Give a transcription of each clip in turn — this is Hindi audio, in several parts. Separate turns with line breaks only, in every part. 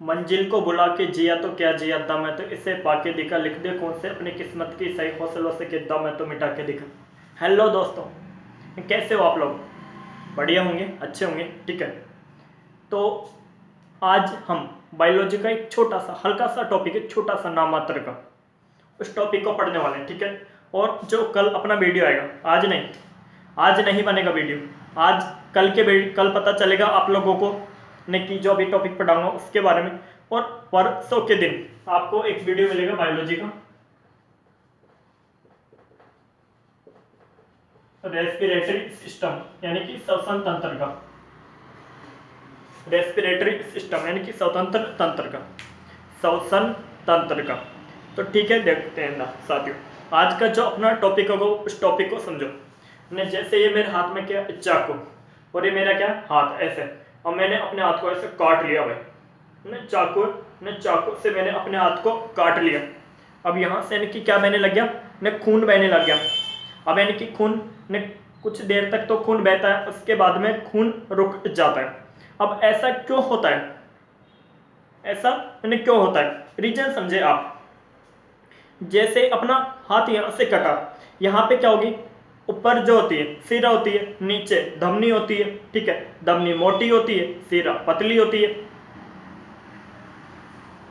मंजिल को बुला के जिया तो क्या जिया दम है तो इसे पाके दिखा, लिख दे कौन से अपनी किस्मत की सही हौसलों से कि दम है तो मिटा के दिखा। हेलो दोस्तों, कैसे हो आप लोग? बढ़िया होंगे, अच्छे होंगे, ठीक है। तो आज हम बायोलॉजी का एक छोटा सा हल्का सा टॉपिक है, छोटा सा नाम मात्र का, उस टॉपिक को पढ़ने वाले हैं, ठीक है। और जो कल अपना वीडियो आएगा, आज नहीं बनेगा वीडियो, आज कल पता चलेगा आप लोगों को ने कि जो अभी टॉपिक पढ़ाऊंगा उसके बारे में। और परसों के दिन आपको एक वीडियो मिलेगा बायोलॉजी का, रेस्पिरेटरी सिस्टम यानी कि श्वसन तंत्र का, रेस्पिरेटरी सिस्टम यानी कि स्वतंत्र तंत्र का, श्वसन तंत्र का। तो ठीक है, देखते हैं ना साथियों, आज का जो अपना टॉपिक होगा उस टॉपिक को समझो। ने जैसे ये मेरे हाथ में क्या चाकू, और ये मेरा क्या हाथ ऐसे, और मैंने अपने हाथ को ऐसे काट लिया भाई, ने चाकू से मैंने अपने हाथ को काट लिया। अब यहाँ से यानी कि क्या बहने लग गया, ने खून बहने लग गया। अब यानी कि खून ने कुछ देर तक तो खून बहता है, उसके बाद में खून रुक जाता है। अब ऐसा क्यों होता है, ऐसा यानी क्यों होता है, रीजन समझे आप। जैसे अपना हाथ यहाँ से कटा, यहाँ पे क्या होगी, ऊपर जो होती है सिरा होती है, नीचे धमनी होती है, ठीक है। धमनी मोटी होती है, सिरा पतली होती है,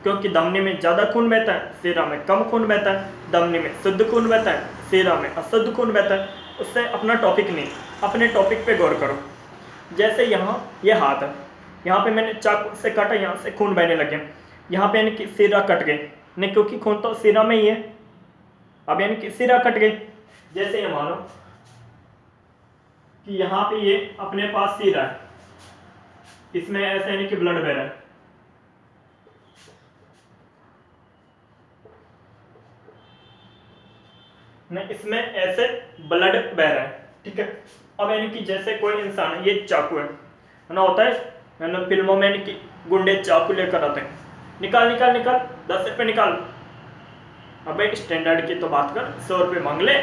क्योंकि धमनी में ज्यादा खून बहता है, सिरा में कम खून बहता है। धमनी में शुद्ध खून बहता है, सिरा में अशुद्ध खून बहता है। उससे अपना टॉपिक नहीं, अपने टॉपिक पे गौर करो। जैसे यहाँ ये हाथ है, यहाँ पे मैंने चाकू से काटा, यहाँ से खून बहने लगे, यहाँ पे यानी कि सिरा कट गई, नहीं क्योंकि खून तो सिरा में ही है। अब यानी कि सिरा कट गई। जैसे ये मानो कि यहाँ पे ये अपने पास सिरा है, इसमें ऐसे यानी कि ब्लड बह रहा है, नहीं इसमें ऐसे ब्लड बह रहा है, ठीक है। अब यानी कि जैसे कोई इंसान, ये चाकू है ना, होता है ना फिल्मों में यानी कि गुंडे चाकू लेकर आते हैं, निकाल निकाल निकाल, 10 रुपये निकाल। अब एक स्टैंडर्ड की तो बात कर, 100 रुपये मांग ले,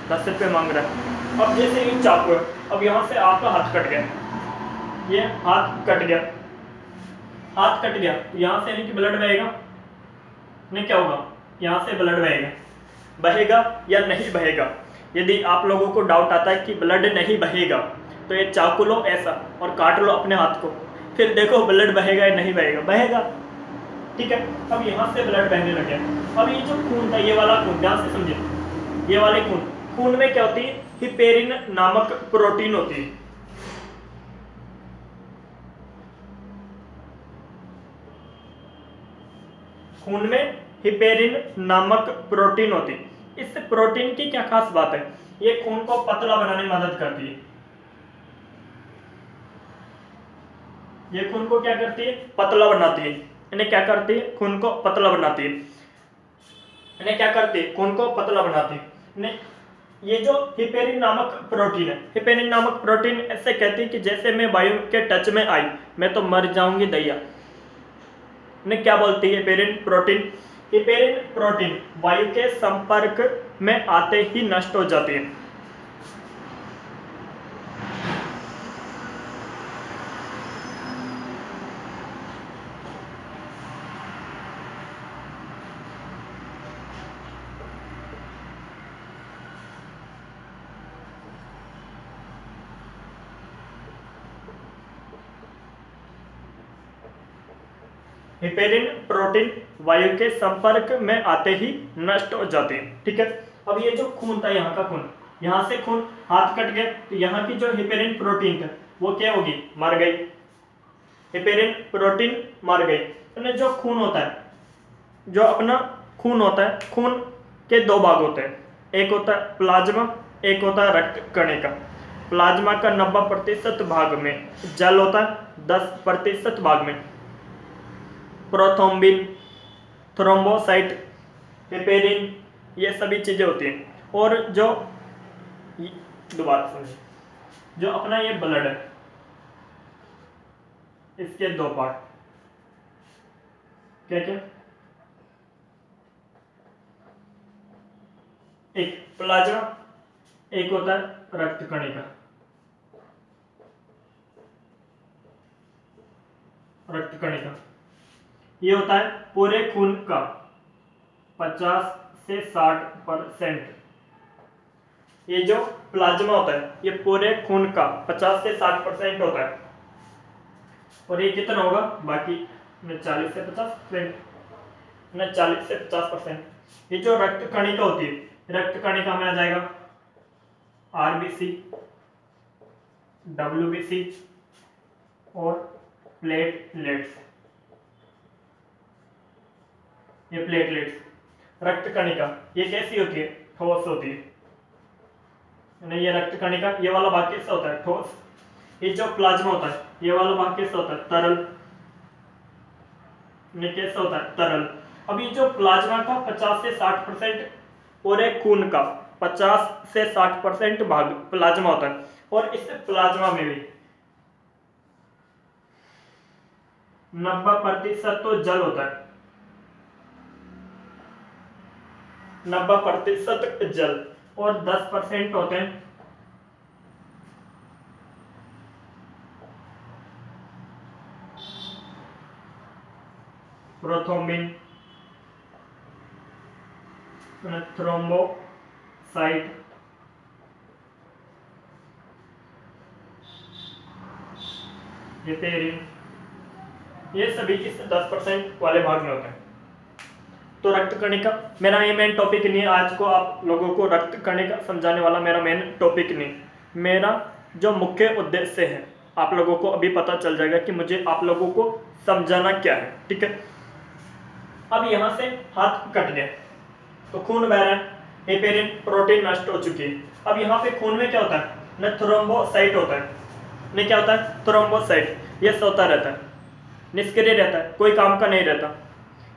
10 रुपये मांग रहा है। अब जैसे ये चाकू है, अब यहाँ से आपका हाथ कट गया, ये हाथ कट गया, हाथ कट गया तो यहाँ से यानी कि ब्लड बहेगा, नहीं क्या होगा, यहाँ से ब्लड बहेगा या नहीं बहेगा। यदि आप लोगों को डाउट आता है कि ब्लड नहीं बहेगा, तो ये चाकू लो ऐसा और काट लो अपने हाथ को, फिर देखो ब्लड बहेगा या नहीं बहेगा, बहेगा, ठीक है। अब यहाँ से ब्लड बहने लगे। अब ये जो खून था, ये वाला खून, ध्यान से समझिए, ये वाले खून में क्या होती है, हिपेरिन नामक प्रोटीन होती है। खून में हिपेरिन नामक प्रोटीन होती है। इस प्रोटीन की क्या खास बात है, ये खून को पतला बनाने में मदद करती है। ये खून को क्या करती है, पतला बनाती है। इन्हें क्या करती है, खून को पतला बनाती है। इन्हें क्या करती है, खून को पतला बनाती है। इन्हें ये जो हिपेरिन नामक प्रोटीन है, हिपेरिन नामक प्रोटीन ऐसे कहती है कि जैसे मैं वायु के टच में आई मैं तो मर जाऊंगी दैया। इन्हें क्या बोलती है, हिपेरिन प्रोटीन। हिपेरिन प्रोटीन वायु के संपर्क में आते ही नष्ट हो जाती है। हिपेरिन प्रोटीन वायु के संपर्क में आते ही नष्ट हो जाती है, ठीक है। अब ये जो खून था, यहाँ का खून, यहाँ से खून हाथ कट गया तो यहाँ की जो हिपेरिन प्रोटीन था वो क्या होगी, मर गई। हिपेरिन प्रोटीन मर गई। तो जो खून होता है, जो अपना खून होता है, खून के दो भाग होते हैं, एक होता है प्लाज्मा, एक होता है रक्त कणिका। प्लाज्मा का 90% भाग में जल होता है, 10% भाग में प्रोथ्रोम्बिन, थ्रोम्बोसाइट, हेपेरिन, ये सभी चीजें होती हैं। और जो दोबारा समझिए, जो अपना ये ब्लड है, इसके दो पार्ट, क्या क्या, एक प्लाज्मा, एक होता है रक्त कणिका। रक्त कणिका ये होता है पूरे खून का 50 से 60%। ये जो प्लाज्मा होता है ये पूरे खून का 50 से 60% होता है। और ये कितना होगा बाकी 40 से 50%, 40 से 50%। ये जो रक्त कणिका होती है, रक्त कणिका में आ जाएगा आरबीसी, डब्ल्यूबीसी और प्लेटलेट्स। ये प्लेटलेट्स रक्त कणिका ये कैसी होती है, ठोस होती है। ये रक्त कणिका ये वाला भाग कैसा होता है, ठोस। ये जो प्लाज्मा होता है ये वाला भाग कैसा होता है, तरल। ये कैसा होता है, तरल। अब ये जो प्लाज्मा का 50 से 60% पूरे खून का 50 से 60% भाग प्लाज्मा होता है। और इस प्लाज्मा में भी 90% तो जल होता है, 90% जल, और 10% होते हैं प्रोथ्रोम्बिन, थ्रोम्बोसाइट, हेपेरिन। ये सभी इस 10% वाले भाग में होते हैं। तो रक्त कणिका मेरा ये मेन टॉपिक नहीं है, आज को आप लोगों को रक्त कणिका समझाने वाला मेरा मेन टॉपिक नहीं। मेरा जो मुख्य उद्देश्य है आप लोगों को अभी पता चल जाएगा कि मुझे आप लोगों को समझाना क्या है, ठीक है। अब यहाँ से हाथ कट गया तो खून बह रहा है, हेपेरिन प्रोटीन नष्ट हो चुकी है। अब यहाँ पे खून में क्या होता है ना, थ्रोम्बोसाइट होता है। नहीं क्या होता है, थ्रोम्बोसाइट। ये सोता रहता है, निष्क्रिय रहता है, कोई काम का नहीं रहता।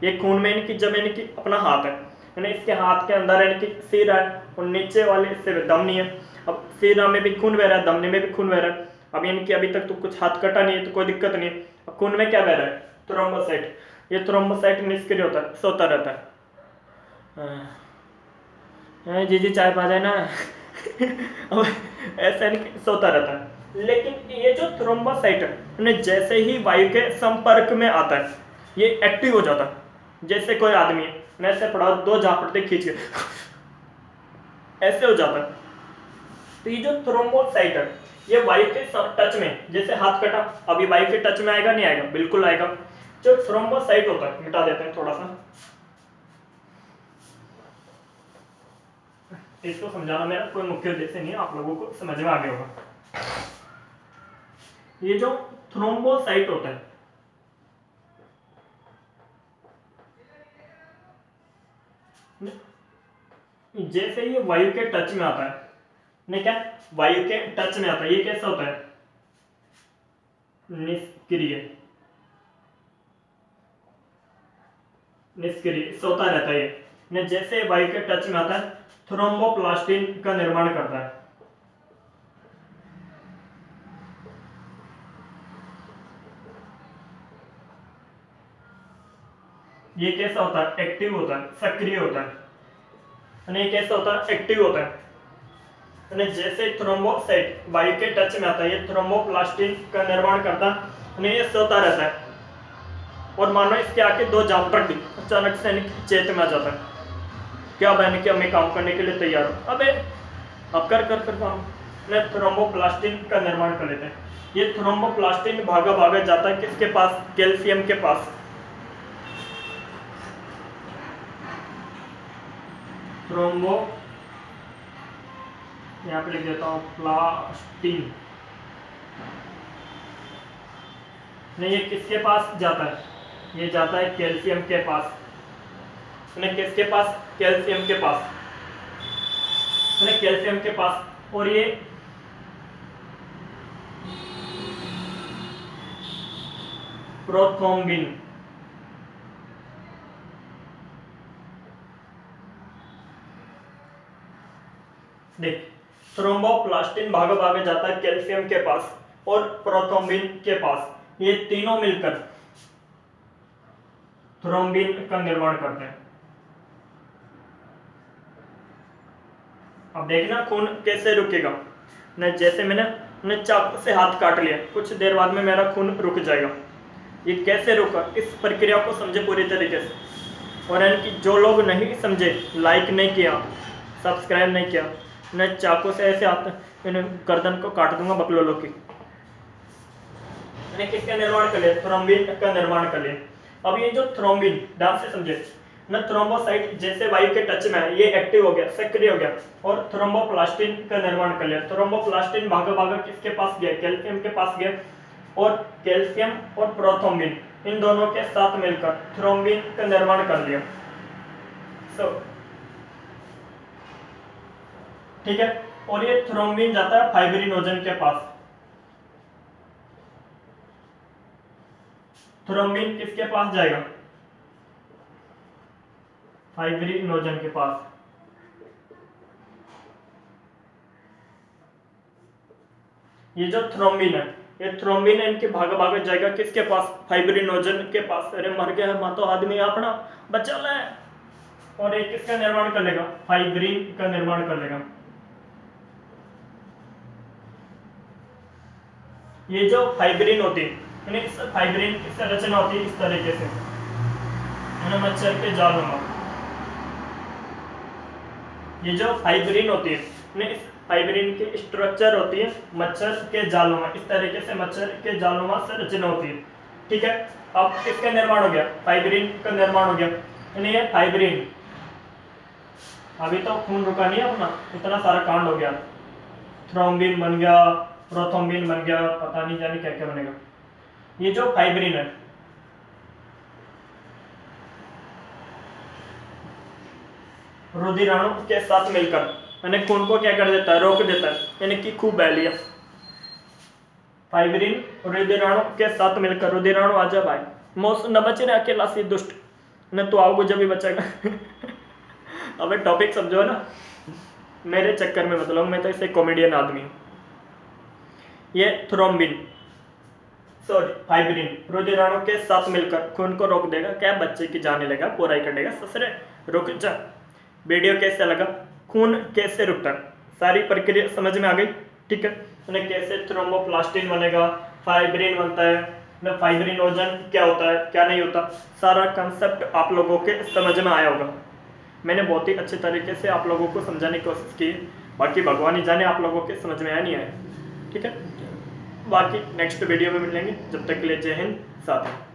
ये खून में इनकी जब इनकी अपना हाथ है, यानी इसके हाथ के अंदर इनकी सिरा है और नीचे वाले इससे धमनी है। अब सिरा में भी खून बह रहा है, धमनी में भी खून बह रहा है। अब इनकी अभी तक तो कुछ हाथ कटा नहीं है तो कोई दिक्कत नहीं है। अब खून में क्या बह रहा है, थ्रोम्बोसाइट। ये थ्रोम्बोसाइट निष्क्रिय होता है, सोता रहता है। जी जी चाय पा जाए ना। अब ऐसा नहीं सोता रहता है। लेकिन ये जो थ्रोम्बोसाइट है जैसे ही वायु के संपर्क में आता है ये एक्टिव हो जाता है। जैसे कोई आदमी है, मैं ऐसे पड़ा 2 झापड़ते खींच के ऐसे हो जाता है। तो ये जो थ्रोम्बोसाइट है ये वायु के टच में, जैसे हाथ कटा अभी वायु के टच में आएगा नहीं आएगा, बिल्कुल आएगा। जो थ्रोम्बोसाइट होता है, मिटा देते हैं थोड़ा सा, इसको समझाना मेरा कोई मुख्य उद्देश्य नहीं है, आप लोगों को समझ में आ गया होगा। ये जो थ्रोम्बोसाइट होता है जैसे ये वायु के टच में आता है, नहीं क्या वायु के टच में आता है, ये कैसा होता है, निष्क्रिय। निष्क्रिय सोता रहता है ये। जैसे वायु के टच में आता है थ्रोम्बोप्लास्टिन का निर्माण करता है। ये कैसा होता है, एक्टिव होता है, सक्रिय होता है। ये कैसा होता है, एक्टिव होता है। जैसे थ्रोम्बोसाइट वायु के टच में आता है ये थ्रोम्बोप्लास्टिन का निर्माण करता है, ये सोता रहता है। और मानो इसके आके 2 झापड़ दी, अचानक से चेत में आ जाता है, क्या बहन कि मैं काम करने के लिए तैयार हूं। अबे अब कर काम। थ्रोम्बोप्लास्टिन का निर्माण कर लेते हैं। ये थ्रोम्बोप्लास्टिन भागा भागा जाता है किसके पास, कैल्शियम के पास। थ्रोम्बो यहाँ पे लिख देता हूं प्लास्टिन। नहीं ये किसके पास जाता है, ये जाता है कैल्शियम के पास। किसके पास, कैल्शियम के पास, कैल्शियम के पास। और ये प्रोथ्रोम्बिन, देख थ्रोम्बोप्लास्टिन भागा भागा जाता है कैल्शियम के पास और प्रोथ्रोम्बिन के पास। ये तीनों मिलकर थ्रोम्बिन का निर्माण करते हैं। अब देखना खून कैसे रुकेगा। न जैसे मैंने चाकू से हाथ काट लिया, कुछ देर बाद में मेरा खून रुक जाएगा। ये कैसे रोका, इस प्रक्रिया को समझे पूरी तरीके से। और यानी कि जो लोग नहीं समझे, लाइक नहीं किया, सब्सक्राइब नहीं किया, मैं चाकू से ऐसे इन्हें गर्दन को काट दूंगा बकलोलों की। मैंने किसका निर्माण कर लिया, थ्रोम्बिन का निर्माण कर लिया। अब ये जो थ्रोम्बिन, ध्यान से समझे ना, थ्रोम्बोसाइट जैसे वायु के टच में है, ये एक्टिव हो गया, सक्रिय हो गया और थ्रोम्बोप्लास्टिन का निर्माण कर लिया। थ्रोम्बोप्लास्टिन भागा भागा किसके पास गया, कैल्शियम के पास गया, और कैल्शियम और प्रोथ्रोम्बिन इन दोनों के साथ मिलकर थ्रोम्बिन का निर्माण कर लिया। ठीक है, और ये थ्रोम्बिन जाता है फाइब्रिनोजन के पास। थ्रोम्बिन किसके पास जाएगा, फाइब्रिनोजन के पास। ये जो थ्रोम्बिन है, ये थ्रोम्बिन इनके भागा भागा जाएगा किसके पास, फाइब्रिनोजन के पास। अरे मर गया मां तो आदमी अपना बचा ले। और ये किसका निर्माण कर लेगा, फाइब्रिन का निर्माण कर लेगा। ये जो फाइब्रिन होती है, इस फाइब्रिन की संरचना होती है इस तरीके से, मच्छर के जालों में। ये जो फाइब्रिन होती है, इस फाइब्रिन की स्ट्रक्चर होती है मच्छर के जालों में, इस तरीके से मच्छर के जालों में संरचना होती है। ठीक है, अब किसका निर्माण हो गया, फाइब्रिन का निर्माण हो गया। यानी ये फाइब्रिन, अभी तो खून रुका नहीं अपना, इतना सारा कांड हो गया। थ्रोम्बिन बन गया, प्रोथ्रोम्बिन बन गया, पता नहीं जाने क्या क्या बनेगा। ये जो फाइब्रिन है, रुधिराणु के साथ मिलकर यानी खून को क्या कर देता है, रोक देता है, यानी कि खूब बह लिया। फाइब्रिन रुधिराणु के साथ मिलकर, रुधिराणु आजा भाई, मोस न बचे रहे अकेला सी दुष्ट, न तो आओगे जब भी बचेगा। अबे टॉपिक समझो ना, मेरे चक्कर में मतलब, मैं तो इसे कॉमेडियन आदमी हूँ। ये थ्रोम्बिन, सॉरी फाइब्रिन रुधिराणु के साथ मिलकर खून को रोक देगा, क्या बच्चे की जाने लगा, पूरा ही कटेगा, ससुरे रुक जा। वीडियो कैसे लगा, खून कैसे रुकता है, सारी प्रक्रिया समझ में आ गई। ठीक है, उन्हें कैसे थ्रोम्बोप्लास्टिन बनेगा, फाइब्रिन बनता है ना, फाइब्रिनोजन क्या होता है क्या नहीं होता, सारा कंसेप्ट आप लोगों के समझ में आया होगा। मैंने बहुत ही अच्छे तरीके से आप लोगों को समझाने की कोशिश की, बाकी भगवान ही जाने आप लोगों के समझ में आया नहीं आया। ठीक है, बाकी नेक्स्ट वीडियो में मिलेंगे, जब तक के लिए जय हिंद साथी।